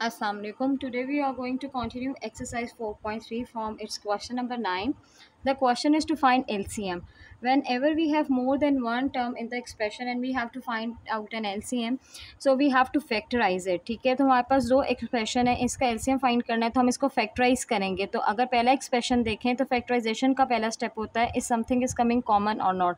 Assalamualaikum. Today we are going to continue exercise 4.3 from its question number 9. The question is to find LCM. Whenever we have more than one term in the expression and we have to find out an LCM, so we have to factorize it. ठीक है, तो हमारे पास दो expression है, इसका LCM find करना है तो हम इसको फैक्टराइज करेंगे. तो अगर पहला एक्सप्रेशन देखें तो फैक्टराइजेशन का पहला स्टेप होता है is something is coming common और नॉट.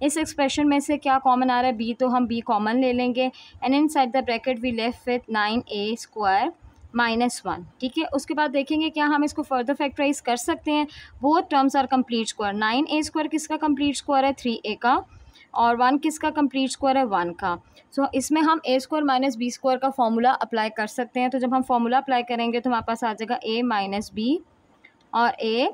इस एक्सप्रेशन में से क्या कॉमन आ रहा है, बी, तो हम बी कॉमन ले लेंगे and inside the bracket we left with 9a² -1. ठीक है, उसके बाद देखेंगे क्या हम इसको फर्दर फैक्टराइज कर सकते हैं. Both terms are complete square. 9a² किसका कंप्लीट स्क्वायर है, 3a का, और 1 किसका कंप्लीट स्क्वायर है, 1 का. सो इसमें हम a² माइनस b² का फॉर्मूला अप्लाई कर सकते हैं. तो जब हम फॉर्मूला अप्लाई करेंगे तो हमारे पास आ जाएगा a माइनस बी और a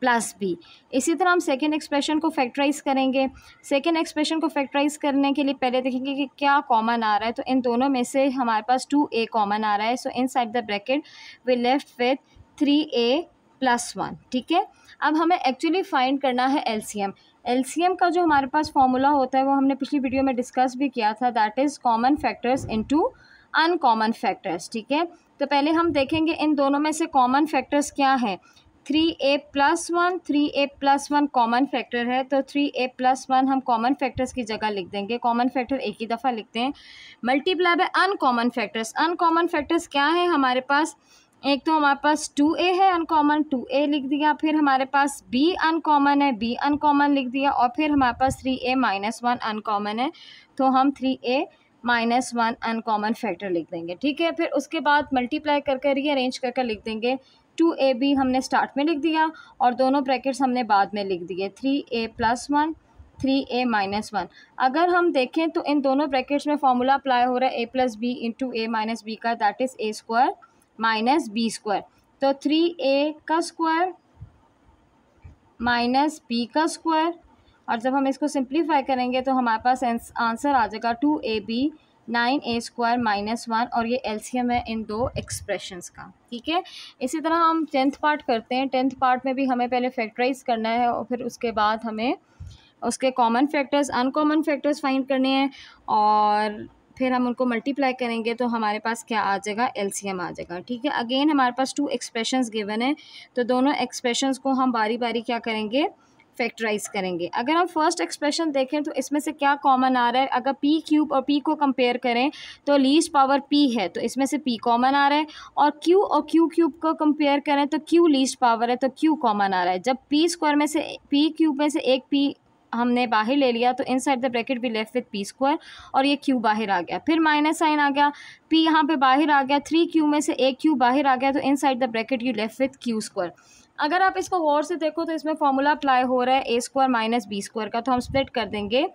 प्लस बी. इसी तरह हम सेकेंड एक्सप्रेशन को फैक्टराइज करेंगे. सेकेंड एक्सप्रेशन को फैक्टराइज करने के लिए पहले देखेंगे कि क्या कॉमन आ रहा है. तो इन दोनों में से हमारे पास 2a कॉमन आ रहा है. So inside the bracket we left with 3a+1. ठीक है, अब हमें एक्चुअली फाइंड करना है एलसीएम. एलसीएम का जो हमारे पास फॉर्मूला होता है वो हमने पिछली वीडियो में डिस्कस भी किया था. That is common factors into uncommon factors. ठीक है, तो पहले हम देखेंगे इन दोनों में से कॉमन फैक्टर्स क्या है. 3a+1 कॉमन फैक्टर है, तो 3a+1 हम कॉमन फैक्टर्स की जगह लिख देंगे. कॉमन फैक्टर एक ही दफ़ा लिखते हैं. Multiply by uncommon factors. Uncommon factors क्या है हमारे पास, एक तो हमारे पास 2a है अनकॉमन, 2a लिख दिया. फिर हमारे पास b अनकॉमन है, b अनकॉमन लिख दिया. और फिर हमारे पास 3a-1 अनकॉमन है, तो हम 3a-1 अनकॉमन फैक्टर लिख देंगे. ठीक है, फिर उसके बाद मल्टीप्लाई करके रीअरेंज करके लिख देंगे. 2ab हमने स्टार्ट में लिख दिया और दोनों ब्रैकेट्स हमने बाद में लिख दिए. 3a+1 3a-1. अगर हम देखें तो इन दोनों ब्रैकेट्स में फॉर्मूला अप्लाई हो रहा है a+b इंटू a-b का, that is a² minus b². तो 3a का स्क्वायर माइनस b का स्क्वायर, और जब हम इसको सिंप्लीफाई करेंगे तो हमारे पास आंसर आ जाएगा 2ab 9a² -1. और ये एलसीएम है इन दो एक्सप्रेशंस का. ठीक है, इसी तरह हम 10th पार्ट करते हैं. 10th पार्ट में भी हमें पहले फैक्टराइज करना है और फिर उसके बाद हमें उसके common factors uncommon factors find करने हैं और फिर हम उनको मल्टीप्लाई करेंगे तो हमारे पास क्या आ जाएगा, एलसीएम आ जाएगा. ठीक है, अगेन हमारे पास 2 एक्सप्रेशंस गिवन है, तो दोनों एक्सप्रेशंस को हम बारी बारी क्या करेंगे, फैक्टराइज करेंगे. अगर हम फर्स्ट एक्सप्रेशन देखें तो इसमें से क्या कॉमन आ रहा है. अगर p³ और p को कंपेयर करें तो लीस्ट पावर p है, तो इसमें से p कॉमन आ रहा है. और q और q³ को कंपेयर करें तो q लीस्ट पावर है, तो q कॉमन आ रहा है. जब p² में से p³ में से एक p हमने बाहर ले लिया तो इनसाइड द ब्रैकेट भी लेफ्ट विथ p² और ये q बाहर आ गया. फिर माइनस साइन आ गया, p यहाँ पे बाहर आ गया, 3q में से एक q बाहर आ गया, तो inside the bracket you left with q². अगर आप इसको गौर से देखो तो इसमें फॉर्मूला अप्लाई हो रहा है a² माइनस b² का, तो हम स्प्लिट कर देंगे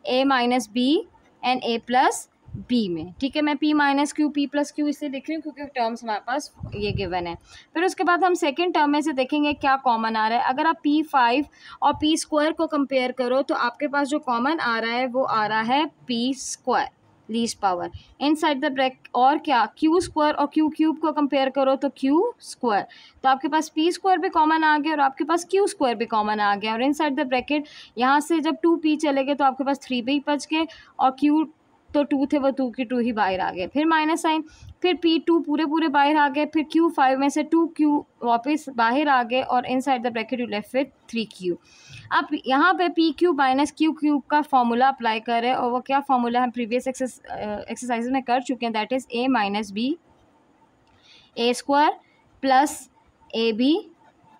a minus b and a plus B में. ठीक है, मैं p minus q p plus q इसलिए लिख रही हूँ क्योंकि टर्म्स हमारे पास ये गिवन है. फिर उसके बाद हम सेकेंड टर्म में से देखेंगे क्या कॉमन आ रहा है. अगर आप p5 और p² को कंपेयर करो तो आपके पास जो कॉमन आ रहा है वो आ रहा है p² least power inside the bracket. और क्या, q² और q³ को कंपेयर करो तो q², तो आपके पास p² भी कॉमन आ गया और आपके पास q² भी कॉमन आ गया. और इनसाइड द ब्रैकेट यहाँ से जब 2p चले गए तो आपके पास 3p बच गए और q तो 2 थे वो 2 की 2 ही बाहर आ गए. फिर माइनस साइन, फिर p2 पूरे बाहर आ गए. फिर q5 में से 2q वापस बाहर आ गए और inside the bracket you left with 3q. अब यहाँ पे p³ माइनस q³ का फॉर्मूला अप्लाई कर रहे हैं और वो क्या फॉर्मूला हम प्रीवियस एक्सरसाइज में कर चुके हैं. That is a minus b a² plus ab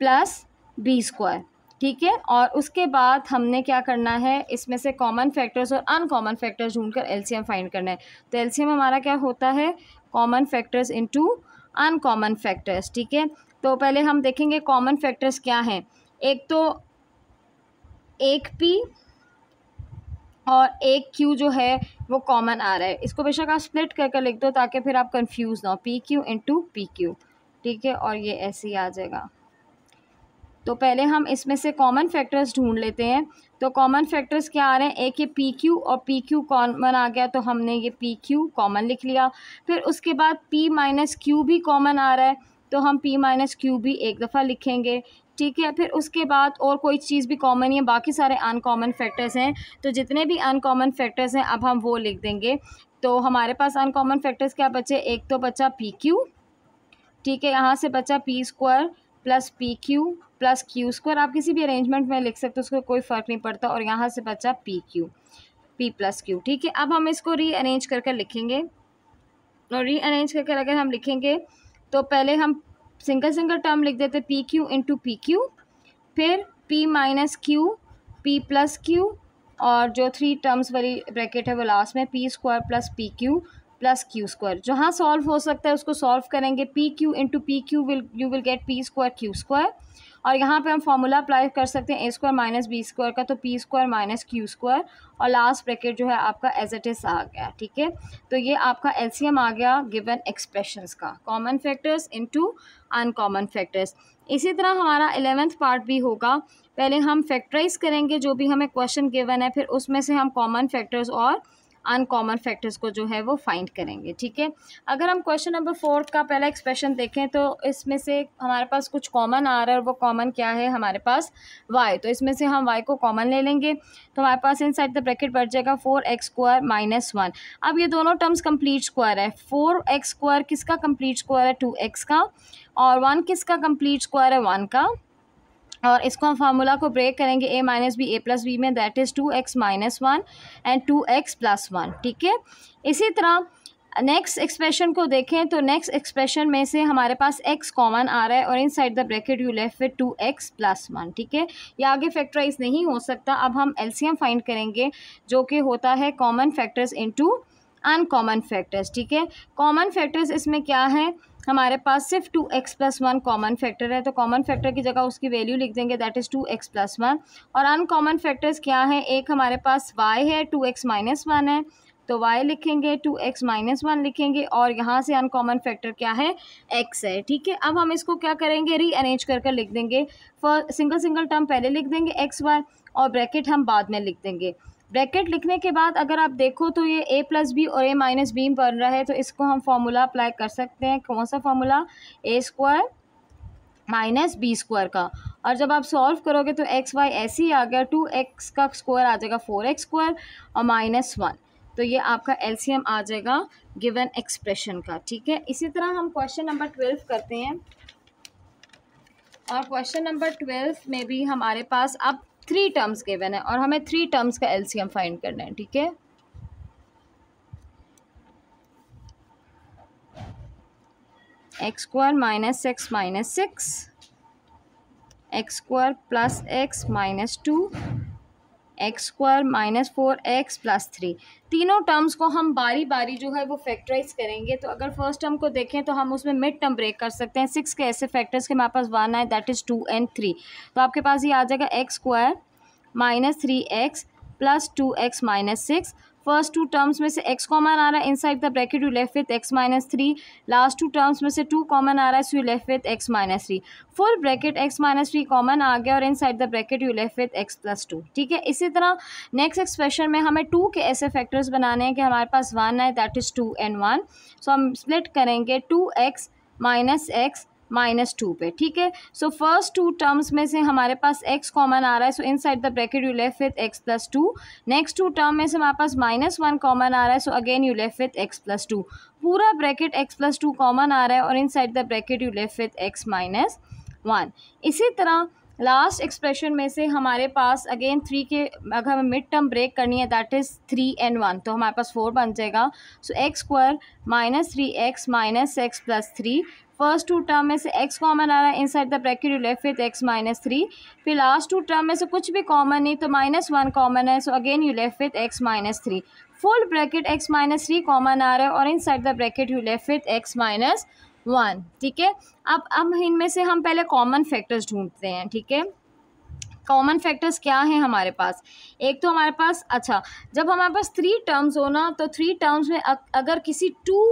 plus b². ठीक है, और उसके बाद हमने क्या करना है, इसमें से कॉमन फैक्टर्स और अनकॉमन फैक्टर्स ढूंढकर एलसीएम फाइंड करना है. तो एलसीएम हमारा क्या होता है, common factors into uncommon factors. ठीक है, तो पहले हम देखेंगे कॉमन फैक्टर्स क्या हैं. एक तो एक p और एक q जो है वो कॉमन आ रहा है. इसको बेशक आप स्प्लिट करके लिख दो ताकि फिर आप कंफ्यूज ना हो, pq इंटू pq. ठीक है, और ये ऐसे ही आ जाएगा. तो पहले हम इसमें से कॉमन फैक्टर्स ढूंढ लेते हैं. तो कॉमन फैक्टर्स क्या आ रहे हैं, एक ये pq और pq कॉमन आ गया तो हमने ये pq कॉमन लिख लिया. फिर उसके बाद p माइनस q भी कॉमन आ रहा है तो हम p माइनस क्यू भी एक दफ़ा लिखेंगे, ठीक है। फिर उसके बाद और कोई चीज़ भी कॉमन है, बाकी सारे अनकॉमन फैक्टर्स हैं, तो जितने भी अनकॉमन फैक्टर्स हैं अब हम वो लिख देंगे। तो हमारे पास अनकॉमन फैक्टर्स क्या बचे, एक तो बचा पी क्यू, ठीक है, यहाँ से बचा P square plus P Q plus Q square, आप किसी भी अरेंजमेंट में लिख सकते हो, उसको कोई फ़र्क नहीं पड़ता, और यहाँ से बचा P Q, P plus Q, ठीक है। अब हम इसको रीअरेंज करके लिखेंगे, और रीअरेंज करके अगर हम लिखेंगे तो पहले हम सिंगल सिंगल टर्म लिख देते, P Q into P Q, फिर p minus q, p plus Q, और जो 3 टर्म्स वाली ब्रैकेट है वो लास्ट में P square plus P Q plus Q square. जहाँ सॉल्व हो सकता है उसको सॉल्व करेंगे, P Q into P Q U will get P square Q square, और यहाँ पे हम फॉर्मूला अप्लाई कर सकते हैं ए स्क्वायर माइनस बी स्क्वायर का, तो P square minus Q square, और लास्ट ब्रैकेट जो है आपका एज इट इज़ आ गया, ठीक है। तो ये आपका एलसीएम आ गया गिवन एक्सप्रेशंस का, common factors into uncommon factors. इसी तरह हमारा 11th पार्ट भी होगा, पहले हम फैक्टराइज करेंगे जो भी हमें क्वेश्चन गिवन है, फिर उसमें से हम कॉमन फैक्टर्स और अनकॉमन फैक्टर्स को जो है वो फाइंड करेंगे, ठीक है। अगर हम क्वेश्चन नंबर 4 का पहला एक्सप्रेशन देखें तो इसमें से हमारे पास कुछ कॉमन आ रहा है, और वो कॉमन क्या है हमारे पास, y, तो इसमें से हम y को कॉमन ले लेंगे, तो हमारे पास इनसाइड द ब्रैकेट बढ़ जाएगा 4x स्क्वायर माइनस 1। अब ये दोनों टर्म्स कंप्लीट स्क्वायर है, 4x स्क्वायर किसका कंप्लीट स्क्वायर है, 2x का, और 1 किसका कंप्लीट स्क्वायर है, 1 का, और इसको हम फार्मूला को ब्रेक करेंगे a minus B A plus B में, that is 2x minus 1 and 2x plus 1, ठीक है। इसी तरह नेक्स्ट एक्सप्रेशन को देखें तो नेक्स्ट एक्सप्रेशन में से हमारे पास x कॉमन आ रहा है, और inside the bracket you left with 2x plus 1, ठीक है। ये आगे फैक्टराइज नहीं हो सकता। अब हम एलसीएम फाइंड करेंगे जो कि होता है common factors into uncommon factors, ठीक है। कॉमन फैक्टर्स इसमें क्या है, हमारे पास सिर्फ 2x प्लस 1 कॉमन फैक्टर है, तो कॉमन फैक्टर की जगह उसकी वैल्यू लिख देंगे, दैट इज़ 2x प्लस 1। और अनकॉमन फैक्टर्स क्या है, एक हमारे पास y है, 2x माइनस 1 है, तो y लिखेंगे, 2x माइनस 1 लिखेंगे, और यहाँ से अनकॉमन फैक्टर क्या है, x है, ठीक है। अब हम इसको क्या करेंगे, रीअरेंज कर लिख देंगे, सिंगल सिंगल टर्म पहले लिख देंगे x y, और ब्रैकेट हम बाद में लिख देंगे। ब्रैकेट लिखने के बाद अगर आप देखो तो ये a प्लस बी और a माइनस बी बन रहा है, तो इसको हम फार्मूला अप्लाई कर सकते हैं, कौन सा formula, a square minus b square का, और जब आप सॉल्व करोगे तो एक्स वाई ऐसे ही आ गया, 2x का स्क्वायर आ जाएगा 4x स्क्वायर और माइनस 1, तो ये आपका एलसीएम आ जाएगा गिवन एक्सप्रेशन का, ठीक है। इसी तरह हम क्वेश्चन नंबर 12 करते हैं, और क्वेश्चन नंबर 12 में भी हमारे पास अब 3 टर्म्स गिवन है, और हमें 3 टर्म्स का एलसीएम फाइंड करना है, ठीक है। X square minus x minus 6, x square plus x minus 2, x square minus 4x plus 3, तीनों टर्म्स को हम बारी बारी जो है वो फैक्टराइज करेंगे। तो अगर फर्स्ट टर्म को देखें तो हम उसमें मिड टर्म ब्रेक कर सकते हैं, 6 के ऐसे फैक्टर्स के हमारे पास 1 है, दैट इज़ 2 and 3, तो आपके पास ये आ जाएगा x square minus 3x plus 2x minus 6। First 2 terms में से x कॉमन आ रहा है, inside the bracket you left with x minus 3, last 2 terms में से 2 कॉमन आ रहा है, so you left with x minus 3, full bracket x minus 3 common आ गया, और inside the bracket you left with x plus 2, ठीक है। इसी तरह नेक्स्ट एक्सप्रेशन में हमें 2 के ऐसे फैक्टर्स बनाने हैं कि हमारे पास 1 है, दैट इज़ 2 and 1, सो हम स्प्लिट करेंगे 2x माइनस x माइनस 2 पे, ठीक है। सो फर्स्ट 2 टर्म्स में से हमारे पास x कॉमन आ रहा है, सो inside the bracket you left with x plus 2, next 2 term में से हमारे पास माइनस 1 कॉमन आ रहा है, so again you left with x plus 2, पूरा ब्रैकेट x प्लस 2 कॉमन आ रहा है, और inside the bracket you left with x minus 1। इसी तरह लास्ट एक्सप्रेशन में से हमारे पास अगेन 3 के अगर हमें मिड टर्म ब्रेक करनी है, दैट इज़ 3 and 1, तो हमारे पास 4 बन जाएगा, सो x square minus 3x minus x plus 3, first 2 term में से x कॉमन आ रहा है, inside the bracket you left with x minus 3, फिर लास्ट 2 टर्म में से कुछ भी कॉमन नहीं, तो माइनस 1 कॉमन है, so again you left with x minus 3, full bracket x minus 3 common आ रहा है, और inside the bracket you left with x minus 1, ठीक है। अब इनमें से हम पहले कॉमन फैक्टर्स ढूंढते हैं, ठीक है। कॉमन फैक्टर्स क्या हैं हमारे पास, एक तो हमारे पास, अच्छा जब हमारे पास 3 टर्म्स हो ना, तो 3 टर्म्स में अगर किसी 2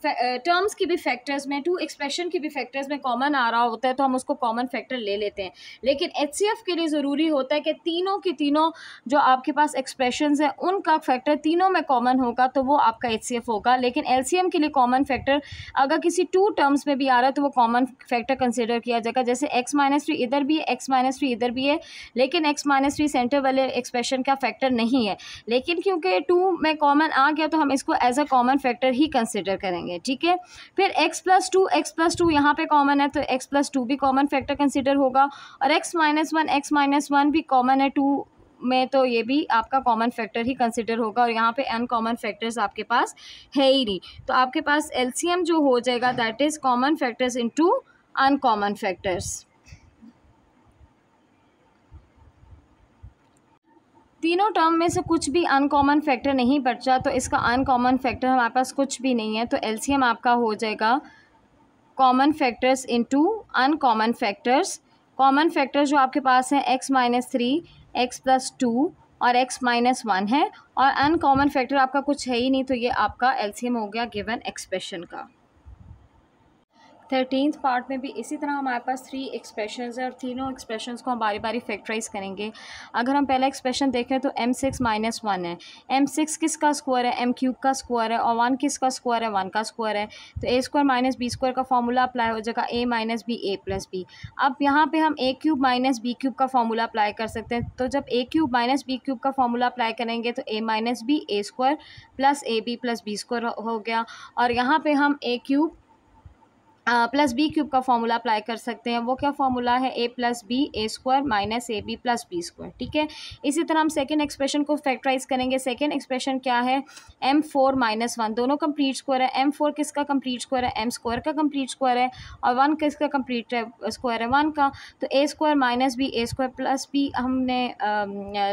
टर्म्स की भी फैक्टर्स में, टू एक्सप्रेशन की भी फैक्टर्स में कॉमन आ रहा होता है तो हम उसको कॉमन फैक्टर ले लेते हैं। लेकिन HCF के लिए ज़रूरी होता है कि तीनों की तीनों जो आपके पास एक्सप्रेशंस हैं उनका फैक्टर तीनों में कॉमन होगा तो वो आपका HCF होगा। लेकिन LCM के लिए कॉमन फैक्टर अगर किसी टू टर्म्स में भी आ रहा है तो वो कॉमन फैक्टर कंसिडर किया जाएगा। जैसे x-3 इधर भी है, x-3 इधर भी है, लेकिन x-3 सेंटर वाले एक्सप्रेशन का फैक्टर नहीं है। लेकिन क्योंकि टू में कॉमन आ गया तो हम इसको एज अ कॉमन फैक्टर ही कंसिडर करेंगे, ठीक है। फिर x+2 यहाँ पे कॉमन है तो x+2 भी कॉमन फैक्टर कंसिडर होगा, और x-1 भी कॉमन है टू में तो ये भी आपका कॉमन फैक्टर ही कंसिडर होगा, और यहाँ पे अनकॉमन फैक्टर्स आपके पास है ही नहीं। तो आपके पास LCM जो हो जाएगा that is common factors into uncommon factors. तीनों टर्म में से कुछ भी अनकॉमन फैक्टर नहीं बचा तो इसका अनकॉमन फैक्टर हमारे पास कुछ भी नहीं है, तो LCM आपका हो जाएगा common factors into uncommon factors. Common factors जो आपके पास हैं x-3, x+2 और x-1 है, और अनकॉमन फैक्टर आपका कुछ है ही नहीं, तो ये आपका LCM हो गया गिवन एक्सप्रेशन का। 13th पार्ट में भी इसी तरह हमारे पास 3 एक्सप्रेशंस है और तीनों एक्सप्रेशंस को हम बारी बारी फैक्टराइज करेंगे। अगर हम पहला एक्सप्रेशन देखें तो m6 - 1 है। m6 किसका स्क्वायर है? m³ का स्क्वायर है, और 1 किसका स्क्वायर है? 1 का स्क्वायर है। तो a² - b² का फॉर्मूला अप्लाई हो जाएगा a - b a+b। अब यहाँ पे हम a³ - b³ का फॉर्मूला अप्लाई कर सकते हैं। तो जब a³ - b³ का फॉर्मूला अप्लाई करेंगे तो a - b a² plus ab plus b² हो गया, और यहाँ पे हम a³ प्लस b³ का फॉर्मूला अप्लाई कर सकते हैं। वो क्या फॉर्मूला है? a plus b a² minus ab plus b², ठीक है। इसी तरह हम सेकेंड एक्सप्रेशन को फैक्टराइज करेंगे। सेकेंड एक्सप्रेशन क्या है? m4 - 1, दोनों कंप्लीट स्क्वायर है। m4 किसका कंप्लीट स्क्वायर है? m² का कंप्लीट स्क्वायर है, और 1 किसका कंप्लीट स्क्वायर है? 1 का। तो a² minus b a² plus b हमने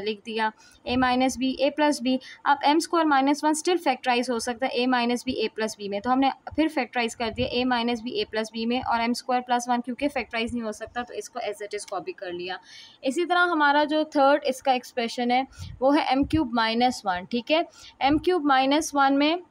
लिख दिया a minus b a plus b. अब m² - 1 स्टिल फैक्टराइज हो सकता है a minus b a plus B में, तो हमने फिर फैक्टराइज कर दिया a minus b a plus B में, और m² + 1 क्योंकि फैक्टराइज नहीं हो सकता तो इसको एज इट इज कॉपी कर लिया। इसी तरह हमारा जो थर्ड इसका एक्सप्रेशन है वो है m³ - 1, ठीक है। m³ - 1 में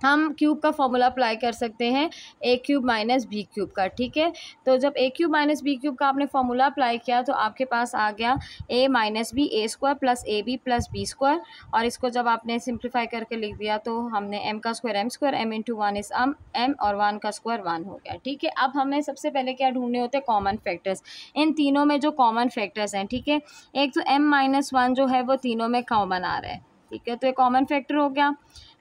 हम क्यूब का फॉर्मूला अप्लाई कर सकते हैं a³ - b³ का, ठीक है। तो जब a³ - b³ का आपने फॉर्मूला अप्लाई किया तो आपके पास आ गया a - b a² plus ab plus b², और इसको जब आपने सिंप्लीफाई करके लिख दिया तो हमने m का स्क्वायर m², m इंटू 1 इस m, और 1 का स्क्वायर 1 हो गया, ठीक है। अब हमें सबसे पहले क्या ढूंढने होते हैं? Common factors. इन तीनों में जो कॉमन फैक्टर्स हैं, ठीक है। एक तो m - 1 जो है वो तीनों में कॉमन आ रहा है, ठीक है, तो ये कॉमन फैक्टर हो गया।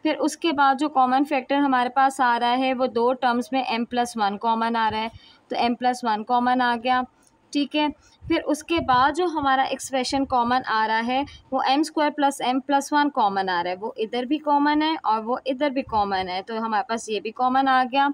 फिर उसके बाद जो कॉमन फैक्टर हमारे पास आ रहा है वो दो टर्म्स में m+1 कॉमन आ रहा है, तो m+1 कॉमन आ गया, ठीक है। फिर उसके बाद जो हमारा एक्सप्रेशन कॉमन आ रहा है वो m² प्लस m+1 कॉमन आ रहा है, वो इधर भी कॉमन है और वो इधर भी कॉमन है, तो हमारे पास ये भी कॉमन आ गया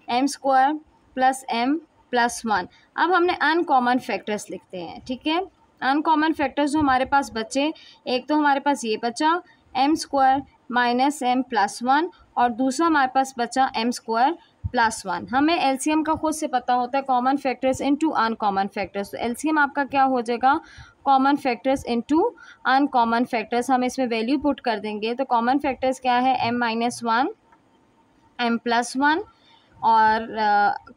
m² प्लस m+1। अब हमने अनकॉमन फैक्टर्स लिखते हैं, ठीक है। अनकॉमन फैक्टर्स जो हमारे पास बचे, एक तो हमारे पास ये बचा m² माइनस m+1, और दूसरा हमारे पास बचा m² + 1। हमें LCM का खुद से पता होता है common factors into uncommon factors, तो LCM आपका क्या हो जाएगा? Common factors into uncommon factors. हम इसमें वैल्यू पुट कर देंगे, तो कॉमन फैक्टर्स क्या है? m-1 m+1, और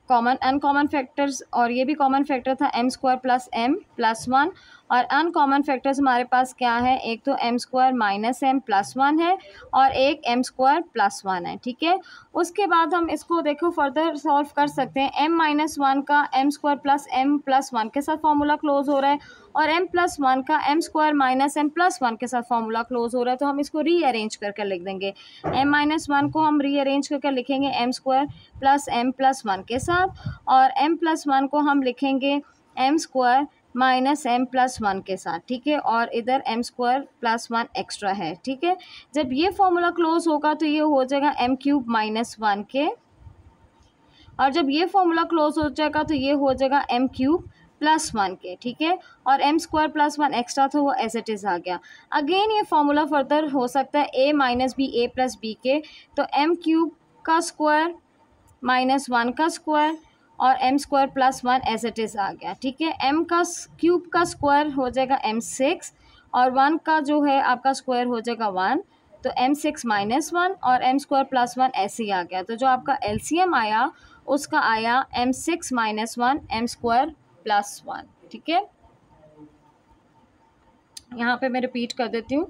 कॉमन अनकॉमन फैक्टर्स, और ये भी कॉमन फैक्टर था m² प्लस m+1, और अनकॉमन फैक्टर्स हमारे पास क्या है? एक तो m² माइनस m+1 है और एक m² + 1 है, ठीक है। उसके बाद हम इसको देखो फर्दर सॉल्व कर सकते हैं। m-1 का m² प्लस m+1 के साथ फार्मूला क्लोज हो रहा है, और m+1 का m² माइनस m+1 के साथ फार्मूला क्लोज हो रहा है, तो हम इसको रीअरेंज करके लिख देंगे। m-1 को हम रीअरेंज करके लिखेंगे m² प्लस m+1 के साथ, और m+1 को हम लिखेंगे m² माइनस m+1 के साथ, ठीक है, और इधर m² + 1 एक्स्ट्रा है, ठीक है। जब ये फॉर्मूला क्लोज होगा तो ये हो जाएगा m³ - 1 के, और जब ये फॉर्मूला क्लोज हो जाएगा तो ये हो जाएगा m³ + 1 के, ठीक है, और m² + 1 एक्स्ट्रा था वो एज इट इज़ आ गया। अगेन ये फॉर्मूला फर्दर हो सकता है a - b a + b के, तो m³ का स्क्वायर माइनस 1 का स्क्वायर और m² + 1 एज इट इज़ आ गया, ठीक है। m³ का स्क्वायर हो जाएगा m6, और 1 का जो है आपका स्क्वायर हो जाएगा 1, तो m6 - 1 और m² + 1 ऐसे ही आ गया। तो जो आपका LCM आया उसका आया m6 - 1 m² + 1। ठीक है, यहाँ पे मैं रिपीट कर देती हूँ,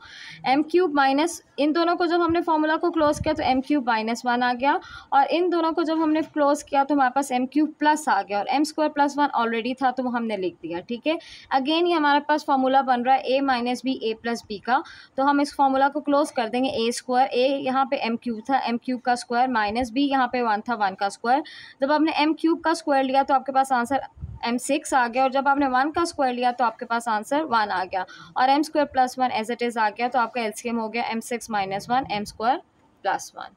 m³ माइनस, इन दोनों को जब हमने फॉर्मूला को क्लोज किया तो m³ - 1 आ गया, और इन दोनों को जब हमने क्लोज किया तो हमारे पास m³ प्लस आ गया, और m² + 1 ऑलरेडी था तो वो हमने लिख दिया। ठीक है, अगेन ये हमारे पास फॉर्मूला बन रहा है a - b a + b का, तो हम इस फॉर्मूला को क्लोज कर देंगे। a यहाँ पे m³ था, m³ का स्क्वायर माइनस b यहाँ पे 1 था, 1 का स्क्वायर। जब आपने m³ का स्क्वायर लिया तो आपके पास आंसर m6 आ गया, और जब आपने 1 का स्क्वायर लिया तो आपके पास आंसर 1 आ गया, और m² + 1 एज इट इज़ आ गया। तो आपका एलसीएम हो गया m6 - 1 m² + 1।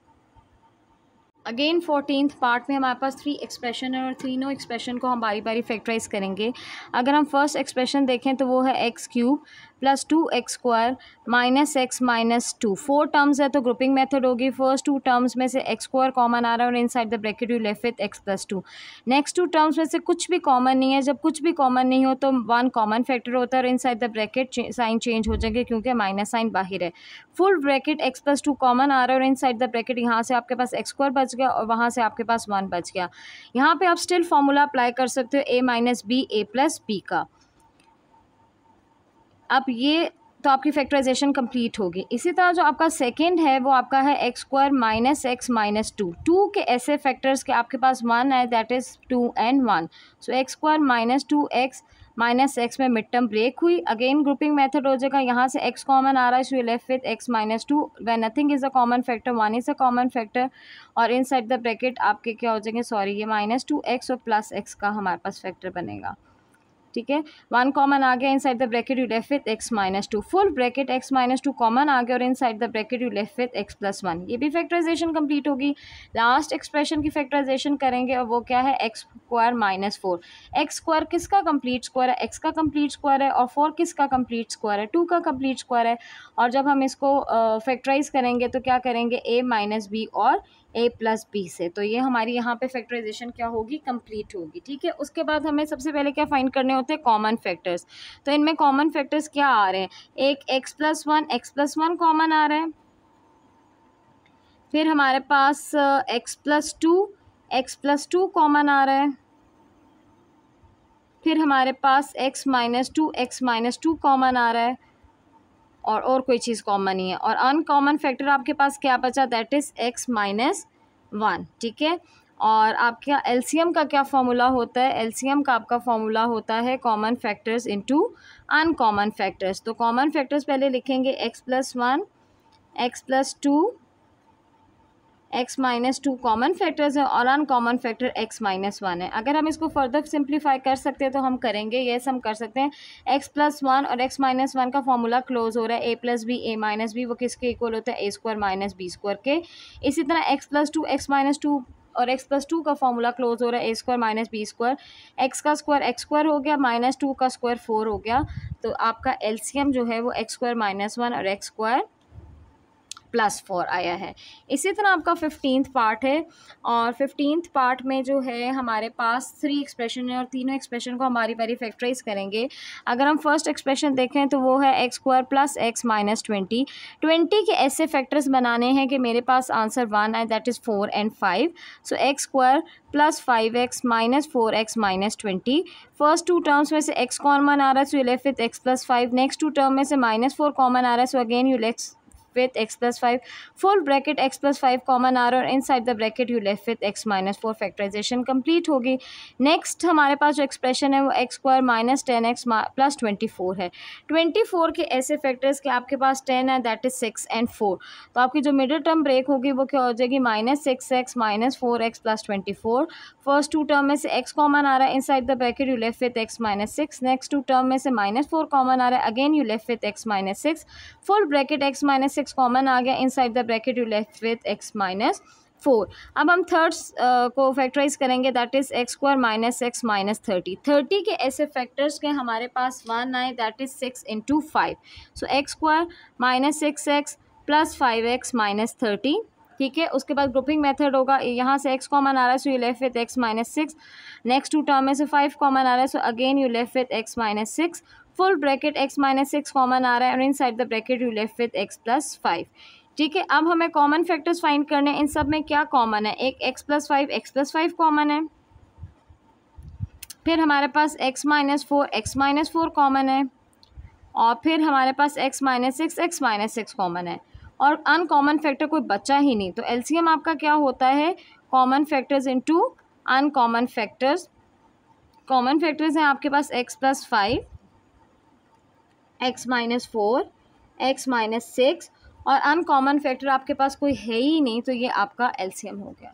Again 14th part में हमारे पास 3 एक्सप्रेशन है, और तीनों एक्सप्रेशन को हम बारी बारी फैक्टराइज करेंगे। अगर हम फर्स्ट एक्सप्रेशन देखें तो वो है x³ + 2x² - x - 2। 4 टर्म्स है तो ग्रुपिंग मेथड होगी। फर्स्ट 2 टर्म्स में से x² कॉमन आ रहा है और inside the bracket you left with x + 2। Next 2 terms में से कुछ भी कॉमन नहीं है, जब कुछ भी कॉमन नहीं हो तो 1 कॉमन फैक्टर होता है, और inside the bracket sign change हो जाएंगे क्योंकि माइनस साइन बाहर है। फुल ब्रैकेट x + 2 कॉमन आ रहा है और इनसाइड द ब्रैकेट यहाँ से आपके पास x² बच गया और वहाँ से आपके पास 1 बच गया। यहाँ पे आप स्टिल फॉर्मूला अप्लाई कर सकते हो a - b a + b का। अब ये तो आपकी फैक्टराइजेशन कंप्लीट होगी। इसी तरह जो आपका सेकंड है वो आपका है x² - x - 2। 2 के ऐसे फैक्टर्स के आपके पास 1 है, that is 2 and 1। So x² - 2x - x में मिड टर्म ब्रेक हुई। अगेन ग्रुपिंग मेथड हो जाएगा, यहाँ से x कॉमन आ रहा है, so you left with x - 2 when nothing is a common factor, 1 is a common factor, और इनसाइड द ब्रैकेट आपके क्या हो जाएंगे, सॉरी ये -2x और +x का हमारे पास फैक्टर बनेगा। ठीक है, 1 कॉमन आ गया, inside the bracket you left with x - 2। Full bracket x - 2 common आ गया और inside the bracket you left with x + 1। ये भी फैक्टराइजेशन कंप्लीट होगी। लास्ट एक्सप्रेशन की फैक्टराइजेशन करेंगे और वो क्या है, x² - 4। x² किसका कंप्लीट स्क्वायर है, x का कंप्लीट स्क्वायर है, और 4 किसका कंप्लीट स्क्वायर है, 2 का कंप्लीट स्क्वायर है। और जब हम इसको फैक्टराइज करेंगे तो क्या करेंगे, a - b और a + b से, तो ये हमारी यहाँ पे फैक्टराइजेशन क्या होगी, कंप्लीट होगी। ठीक है, उसके बाद हमें सबसे पहले क्या फाइंड करने होते हैं, कॉमन फैक्टर्स। तो इनमें कॉमन फैक्टर्स क्या आ रहे हैं, एक x + 1 कॉमन आ रहा है, फिर हमारे पास x + 2 कॉमन आ रहा है, फिर हमारे पास x - 2 कॉमन आ रहा है, और कोई चीज़ कॉमन नहीं है, और अनकॉमन फैक्टर आपके पास क्या बचा, दैट इज़ x - 1। ठीक है, और आपका एलसीएम का क्या फॉर्मूला होता है, एलसीएम का आपका फॉर्मूला होता है common factors into uncommon factors. तो कॉमन फैक्टर्स पहले लिखेंगे x + 1 x + 2 x - 2 common factors है, और अनकॉमन फैक्टर x - 1 है। अगर हम इसको फर्दर सिंप्लीफाई कर सकते हैं तो हम करेंगे, यस हम कर सकते हैं। x + 1 और x - 1 का फॉर्मूला क्लोज हो रहा है, a + b a - b, वो किसके इक्वल होता है, a² - b² के। इसी तरह x + 2 x - 2 और x + 2 का फॉर्मूला क्लोज हो रहा है, a² - b²। x का स्क्वायर x² हो गया, -2 का स्क्वायर 4 हो गया। तो आपका एलसीएम जो है वो x² - 1 और x² +4 आया है। इसी तरह आपका 15th पार्ट है, और 15th पार्ट में जो है हमारे पास 3 एक्सप्रेशन है, और तीनों एक्सप्रेशन को हमारी बारी फैक्टराइज करेंगे। अगर हम फर्स्ट एक्सप्रेशन देखें तो वो है x² + x - 20। 20 के ऐसे फैक्टर्स बनाने हैं कि मेरे पास आंसर 1 है, that is 4 and 5। So x² + 5x - 4x - 20। First 2 terms में से x कॉमन आ रहा है, so you left with x + 5। Next 2 term में से -4 कॉमन आ रहा है, so again you left with x + 5। Full bracket x + 5 common आ रहा है और inside the bracket you left with x - 4। Factorisation complete होगी। नेक्स्ट हमारे पास जो एक्सप्रेशन है वो x² - 10x + 24 है। 24 के ऐसे फैक्टर्स के आपके पास 10 है, दैट इज 6 and 4। तो आपकी जो मिडिल टर्म ब्रेक होगी वो क्या हो जाएगी, -6x - 4x + 24। फर्स्ट 2 टर्म में से x कॉमन आ रहा है, inside the bracket you left with x - 6। Next 2 term में से -4 कॉमन आ रहा है, again you left with x - 6। Full bracket x - 6 common आ गया, inside the bracket you left with x - 4। अब हम थर्ड्स को फैक्टराइज करेंगे, दैट इज x² - x - 30। 30 के ऐसे फैक्टर्स के हमारे पास 1 आए, that is 6 × 5। So x² - 6x + 5x - 30। ठीक है, उसके बाद ग्रुपिंग मेथड होगा, यहाँ से x कॉमन आ रहा है, so you left with x - 6। Next 2 term में से 5 कॉमन आ रहा है, so again you left with x - 6। Full bracket x - 6 common आ रहा है और inside the bracket you left with x + 5। ठीक है, अब हमें कॉमन फैक्टर्स फाइंड करने हैं। इन सब में क्या कॉमन है, एक x+5 कॉमन है, फिर हमारे पास x-4 कॉमन है, और फिर हमारे पास x-6 कॉमन है, और अनकॉमन फैक्टर कोई बचा ही नहीं। तो एलसीएम आपका क्या होता है, common factors into uncommon factors. Common factors हैं आपके पास x+5, x-4, x-6, और अनकॉमन फैक्टर आपके पास कोई है ही नहीं, तो ये आपका एलसीएम हो गया।